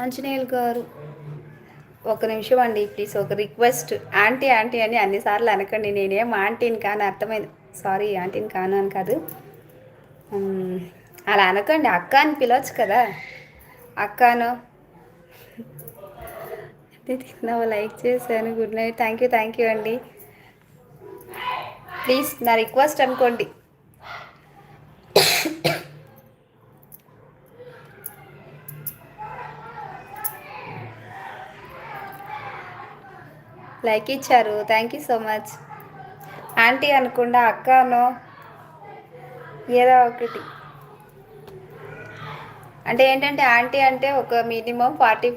ఆంజనేయులు గారు ఒక నిమిషం అండి ప్లీజ్, ఒక రిక్వెస్ట్. ఆంటీ ఆంటీ అని అన్నిసార్లు అనకండి, నేనేం ఆంటీని కాను, అర్థమైంది. సారీ, ఆంటీని కాను అని కాదు. అలా అనకండి, అక్క అని పిలవచ్చు కదా. అక్కను తిన్నావు, లైక్ చేశాను, గుడ్ నైట్, థ్యాంక్ యూ అండి. ప్లీజ్ నా రిక్వెస్ట్ అనుకోండి. లైక్ ఇచ్చారు, thank you so much. Aunty అనకుండా అక్కనో ఏదో ఒకటి. అంటే ఏంటంటే ఆంటీ అంటే ఒక మినిమం 45